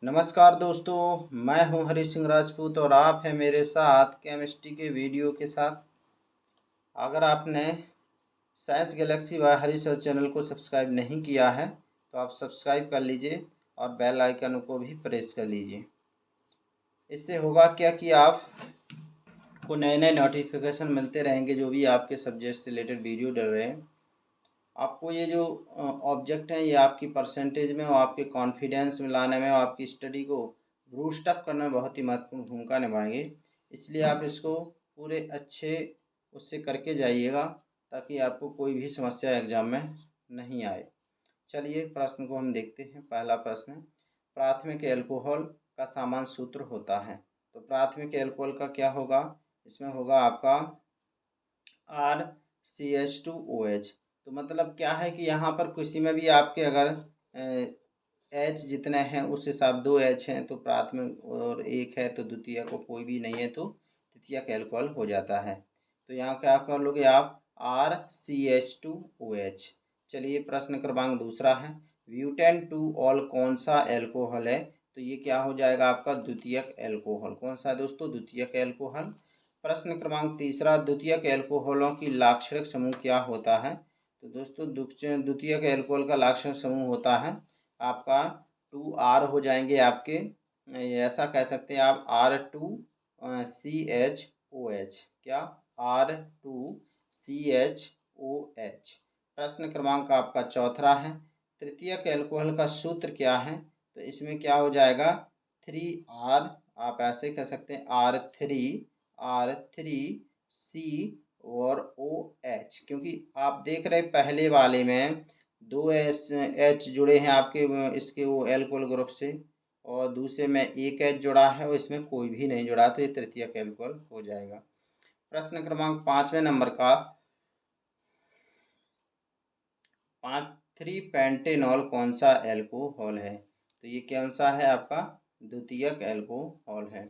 नमस्कार दोस्तों, मैं हूं हरी सिंह राजपूत और आप हैं मेरे साथ केमिस्ट्री के वीडियो के साथ। अगर आपने साइंस गैलेक्सी बाय हरी सर चैनल को सब्सक्राइब नहीं किया है तो आप सब्सक्राइब कर लीजिए और बेल आइकन को भी प्रेस कर लीजिए। इससे होगा क्या कि आपको नए नए नोटिफिकेशन मिलते रहेंगे। जो भी आपके सब्जेक्ट से रिलेटेड वीडियो डल रहे हैं, आपको ये जो ऑब्जेक्ट हैं ये आपकी परसेंटेज में और आपके कॉन्फिडेंस में लाने में और आपकी स्टडी को बूस्ट अप करने में बहुत ही महत्वपूर्ण भूमिका निभाएंगे। इसलिए आप इसको पूरे अच्छे उससे करके जाइएगा ताकि आपको कोई भी समस्या एग्जाम में नहीं आए। चलिए प्रश्न को हम देखते हैं। पहला प्रश्न, प्राथमिक एल्कोहल का सामान्य सूत्र होता है। तो प्राथमिक एल्कोहल का क्या होगा? इसमें होगा आपका RCH2OH। तो मतलब क्या है कि यहाँ पर किसी में भी आपके अगर एच जितने हैं उस हिसाब 2 एच हैं तो प्राथमिक और 1 है तो द्वितीय को कोई भी नहीं है तो तृतीयक एल्कोहल हो जाता है। तो यहाँ क्या कर लोगे आप? RCH2OH। चलिए प्रश्न क्रमांक दूसरा है, ब्यूटेन टू ऑल कौन सा एल्कोहल है? तो ये क्या हो जाएगा आपका? द्वितीयक एल्कोहल। कौन सा है दोस्तों? द्वितीयक एल्कोहल। प्रश्न क्रमांक तीसरा, द्वितीयक एल्कोहलों की लाक्षणिक समूह क्या होता है? तो दोस्तों द्वितीयक एल्कोहल का लाक्षणिक समूह होता है आपका 2R हो जाएंगे आपके, ऐसा कह सकते हैं आप R2CHOH। क्या? R2CHOH। प्रश्न क्रमांक आपका चौथा है, तृतीयक एल्कोहल का सूत्र क्या है? तो इसमें क्या हो जाएगा? 3R। आप ऐसे कह सकते हैं R3C और OH, क्योंकि आप देख रहे पहले वाले में 2 H जुड़े हैं आपके इसके वो एल्कोहल ग्रुप से, और दूसरे में 1 H जुड़ा है और इसमें कोई भी नहीं जुड़ा, तो ये तृतीयक एल्कोहल हो जाएगा। प्रश्न क्रमांक 5वें नंबर का, 3-पेंटेनॉल कौन सा एल्कोहल है? तो ये कौन सा है आपका? द्वितीयक एल्कोहल है।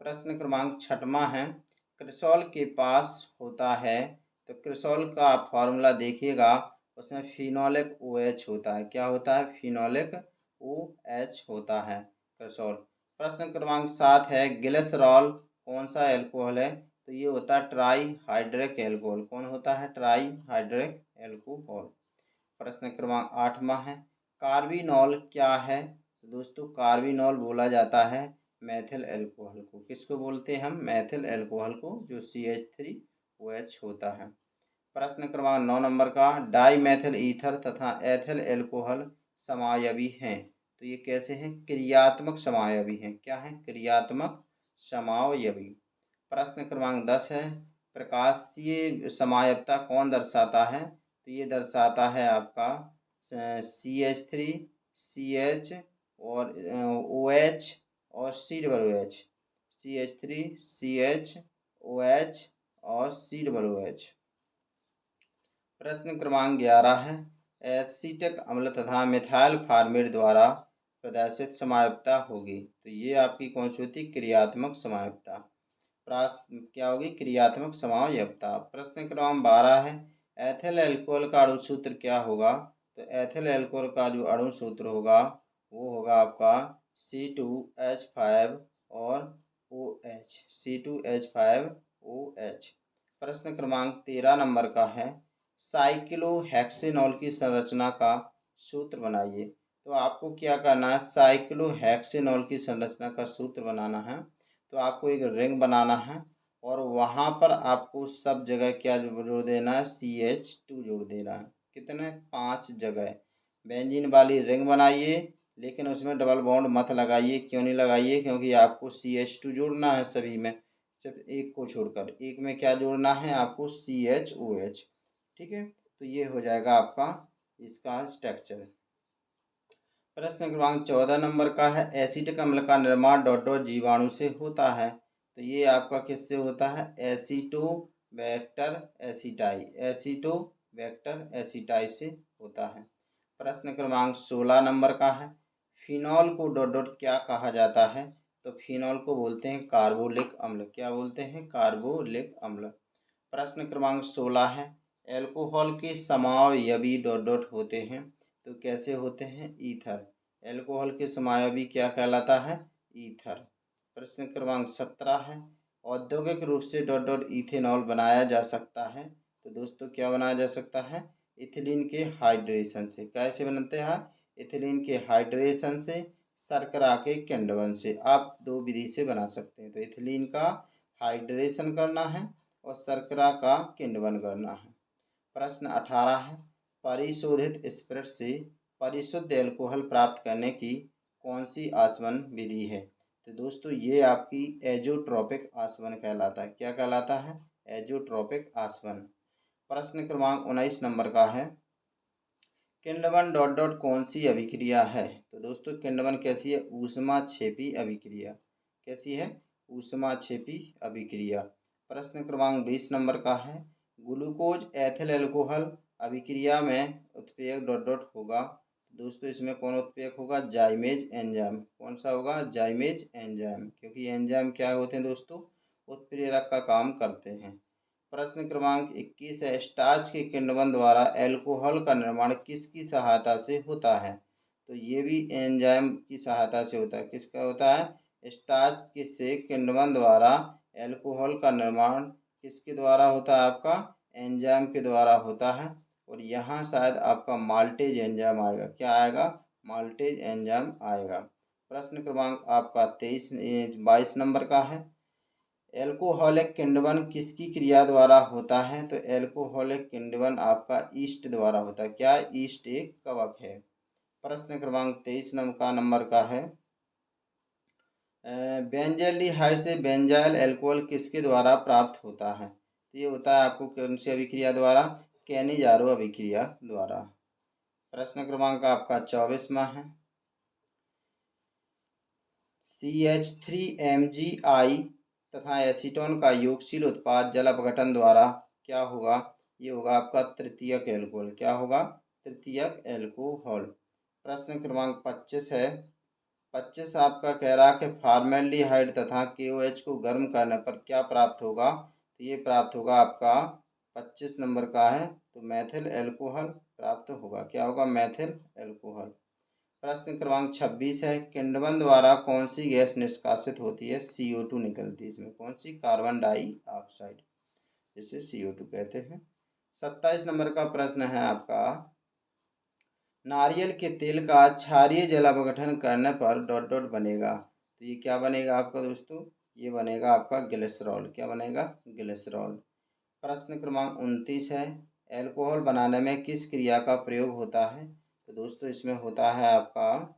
प्रश्न क्रमांक 6वां है, क्रिसॉल के पास होता है। तो क्रिसॉल का आप फॉर्मूला देखिएगा, उसमें फिनोलिक OH होता है। क्या होता है? फिनोलिक OH होता है क्रिसॉल। प्रश्न क्रमांक 7 है, ग्लिसरॉल कौन सा एल्कोहल है? तो ये होता है ट्राई हाइड्रिक एल्कोहल। कौन होता है? Try hydric alcohol. प्रश्न क्रमांक 8वां है, कार्बिनॉल क्या है? तो दोस्तों कार्बिनॉल बोला जाता है मैथिल एल्कोहल को। किसको बोलते हैं हम? मैथिल एल्कोहल को, जो CH3OH होता है। प्रश्न क्रमांक 9 नंबर का, डाई मैथिल ईथर तथा एथिल एल्कोहल समायवी हैं। तो ये कैसे हैं? क्रियात्मक समायवी हैं। क्या है? क्रियात्मक समायवी। प्रश्न क्रमांक 10 है, प्रकाशीय समायवता कौन दर्शाता है? तो ये दर्शाता है आपका CH3, CH और OH और COOH। CH3, CH, OH और COOH। प्रश्न क्रमांक 11 है, एसिटिक अम्ल तथा मिथाइल फॉर्मेट द्वारा प्रदर्शित समायवता होगी। तो ये आपकी कौन सी होती? क्रियात्मक समायवता। क्या होगी? क्रियात्मक समायवता। प्रश्न क्रमांक 12 है, एथिल एल्कोहल का अणु सूत्र क्या होगा? तो एथिल एल्कोहल का जो अणु सूत्र होगा वो होगा आपका C2H5 और OH। C2H5OH। प्रश्न क्रमांक 13 नंबर का है, साइक्लोहेक्सेनॉल की संरचना का सूत्र बनाइए। तो आपको क्या करना है? साइक्लोहेक्सेनॉल की संरचना का सूत्र बनाना है। तो आपको एक रिंग बनाना है और वहाँ पर आपको सब जगह क्या जोड़ देना है? CH2 जोड़ देना है। कितने? 5 जगह। बेंजीन वाली रिंग बनाइए, लेकिन उसमें डबल बॉन्ड मत लगाइए। क्यों नहीं लगाइए? क्योंकि आपको CH2 जोड़ना है सभी में, सिर्फ एक को छोड़कर। एक में क्या जोड़ना है आपको? CHOH। ठीक है, तो ये हो जाएगा आपका इसका स्ट्रक्चर। प्रश्न क्रमांक 14 नंबर का है, एसिटिक अम्ल का निर्माण डॉट डॉट जीवाणु से होता है। तो ये आपका किससे होता है? Acetobacter aceti. एसिटोबैक्टर एसिटाई से होता है। प्रश्न क्रमांक 16 नंबर का है, फिनॉल को डॉट डॉट क्या कहा जाता है? तो फिनॉल को बोलते हैं कार्बोलिक अम्ल। क्या बोलते हैं? कार्बोलिक अम्ल। प्रश्न क्रमांक 16 है, एल्कोहल के समावयवी डॉट डॉट होते हैं। तो कैसे होते हैं? ईथर। एल्कोहल के समावयवी क्या कहलाता है? ईथर। प्रश्न क्रमांक 17 है, औद्योगिक रूप से डॉट डॉट इथेनॉल बनाया जा सकता है। तो दोस्तों क्या बनाया जा सकता है? इथिलीन के हाइड्रेशन से। कैसे बनते हैं? इथिलीन के हाइड्रेशन से, शर्करा के किण्वन से। आप दो विधि से बना सकते हैं। तो इथिलीन का हाइड्रेशन करना है और शर्करा का किण्वन करना है। प्रश्न 18 है, परिशोधित स्पिरिट से परिशुद्ध एल्कोहल प्राप्त करने की कौन सी आसवन विधि है? तो दोस्तों ये आपकी एजोट्रोपिक आसवन कहलाता है। क्या कहलाता है? एजोट्रोपिक आसवन। प्रश्न क्रमांक 19 नंबर का है, किण्वन डॉट डॉट कौन सी अभिक्रिया है? तो दोस्तों किण्वन कैसी है? ऊष्माक्षेपी अभिक्रिया। कैसी है? ऊष्माक्षेपी अभिक्रिया। प्रश्न क्रमांक 20 नंबर का है, ग्लूकोज एथिल एल्कोहल अभिक्रिया में उत्प्रेरक डॉट डॉट होगा। दोस्तों इसमें कौन उत्प्रेरक होगा? जाइमेज एंजाइम। कौन सा होगा? जाइमेज एंजाइम, क्योंकि एंजाइम क्या होते हैं दोस्तों? उत्प्रेरक का काम करते हैं। प्रश्न क्रमांक 21 है, स्टार्च के किण्वन द्वारा एल्कोहल का निर्माण किसकी सहायता से होता है? तो ये भी एंजाइम की सहायता से होता है। किसका होता है? स्टार्च के से किण्वन द्वारा एल्कोहल का निर्माण किसके द्वारा होता है? आपका एंजाइम के द्वारा होता है। और यहाँ शायद आपका माल्टेज एंजाइम आएगा। क्या आएगा? माल्टेज एंजाइम आएगा। प्रश्न क्रमांक आपका 22 नंबर का है, एल्कोहलिक किण्वन किसकी क्रिया द्वारा होता है? तो एल्कोहलिक किण्वन आपका ईस्ट द्वारा होता है। क्या? ईस्ट एक कवक है। प्रश्न क्रमांक 23 नंबर का है, बेंजल्डिहाइड से बेंजाइल अल्कोहल किसके द्वारा प्राप्त होता है? तो ये होता है आपको कौन सी अभिक्रिया द्वारा? कैनिजारो अभिक्रिया द्वारा। प्रश्न क्रमांक आपका 24वां है, CH3MgI तथा एसीटोन का योगशील उत्पाद जल अपघटन द्वारा क्या होगा? ये होगा आपका तृतीयक एल्कोहल। क्या होगा? तृतीयक एल्कोहल। प्रश्न क्रमांक 25 है, 25 आपका कह रहा है कि फॉर्मेल्डिहाइड तथा KOH को गर्म करने पर क्या प्राप्त होगा? तो ये प्राप्त होगा आपका 25 नंबर का है, तो मैथिल एल्कोहल प्राप्त होगा। क्या होगा? मैथिल एल्कोहल। प्रश्न क्रमांक 26 है, किण्वन द्वारा कौन सी गैस निष्कासित होती है? CO2 निकलती है। इसमें कौन सी? कार्बन डाइऑक्साइड, जिसे CO2 कहते हैं। 27 नंबर का प्रश्न है आपका, नारियल के तेल का क्षारीय जल अपघटन करने पर डॉट डॉट बनेगा। तो ये क्या बनेगा आपका दोस्तों? ये बनेगा आपका ग्लिसरॉल। क्या बनेगा? ग्लिसरॉल। प्रश्न क्रमांक 29 है, एल्कोहल बनाने में किस क्रिया का प्रयोग होता है? तो दोस्तों इसमें होता है आपका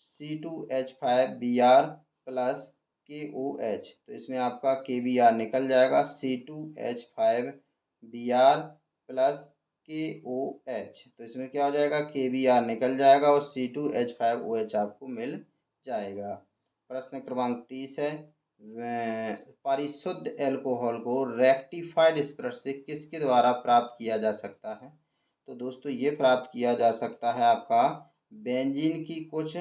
C2H5Br प्लस KOH। तो इसमें आपका KBr निकल जाएगा, C2H5Br प्लस KOH। तो इसमें क्या हो जाएगा? KBr निकल जाएगा और C2H5OH आपको मिल जाएगा। प्रश्न क्रमांक 30 है, परिशुद्ध एल्कोहल को रेक्टिफाइड स्पिरिट से किसके द्वारा प्राप्त किया जा सकता है? तो दोस्तों ये प्राप्त किया जा सकता है आपका बेंजीन की कुछ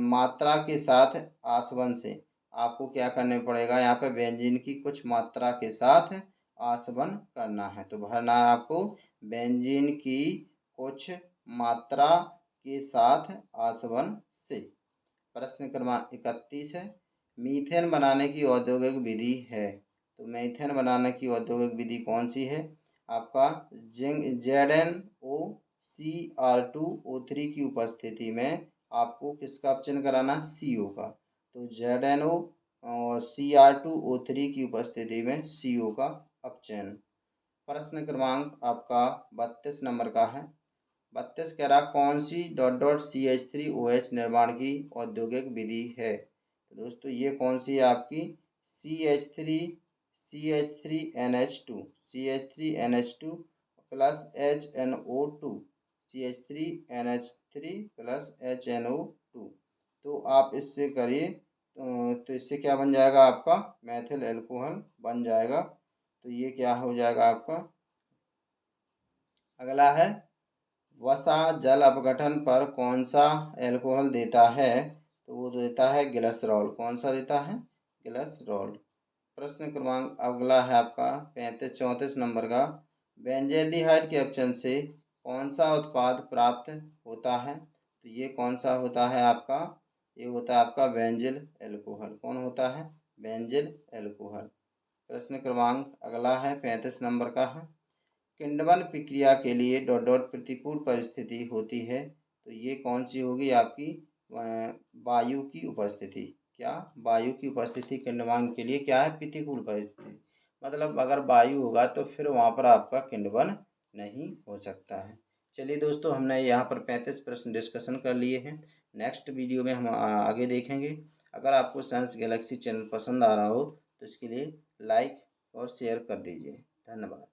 मात्रा के साथ आसवन से। आपको क्या करने पड़ेगा? यहाँ पे बेंजीन की कुछ मात्रा के साथ आसवन करना है। तो भरना है आपको बेंजीन की कुछ मात्रा के साथ आसवन से। प्रश्न क्रमांक 31 है, मीथेन बनाने की औद्योगिक विधि है। तो मीथेन बनाने की औद्योगिक विधि कौन सी है? आपका ZnOCr2O3 की उपस्थिति में आपको किसका अपचयन कराना? CO का। तो ZnO और Cr2O3 की उपस्थिति में CO का अपचयन। प्रश्न क्रमांक आपका 32 नंबर का है, 32 कह रहा कौन सी डॉट डॉट CH3OH निर्माण की औद्योगिक विधि है? तो दोस्तों ये कौन सी है आपकी? CH3NH2 plus HNO2, CH3NH3 plus HNO2। तो आप इससे करिए, तो इससे क्या बन जाएगा? आपका मैथिल एल्कोहल बन जाएगा। तो ये क्या हो जाएगा आपका? अगला है, वसा जल अपघटन पर कौन सा एल्कोहल देता है? तो वो देता है ग्लिसरॉल। कौन सा देता है? ग्लिसरॉल। प्रश्न क्रमांक अगला है आपका 34 नंबर का, बेंजल्डिहाइड के अपचयन से कौन सा उत्पाद प्राप्त होता है? तो तो ये कौन सा होता है आपका, ये होता है आपका बेंजिल एल्कोहल। कौन होता है, बेंजिल एल्कोहल। प्रश्न क्रमांक अगला है 35 नंबर का है, किण्वन प्रक्रिया के लिए डॉट डॉट प्रतिकूल परिस्थिति होती है, तो ये कौन सी होगी आपकी, वायु की उपस्थिति। क्या, वायु की उपस्थिति किण्वन के लिए क्या है, प्रतिकूल परिस्थिति। मतलब अगर वायु होगा तो फिर वहाँ पर आपका किण्वन नहीं हो सकता है। चलिए दोस्तों, हमने यहाँ पर 35 प्रश्न डिस्कशन कर लिए हैं। नेक्स्ट वीडियो में हम आगे देखेंगे। अगर आपको साइंस गैलेक्सी चैनल पसंद आ रहा हो तो इसके लिए लाइक और शेयर कर दीजिए। धन्यवाद।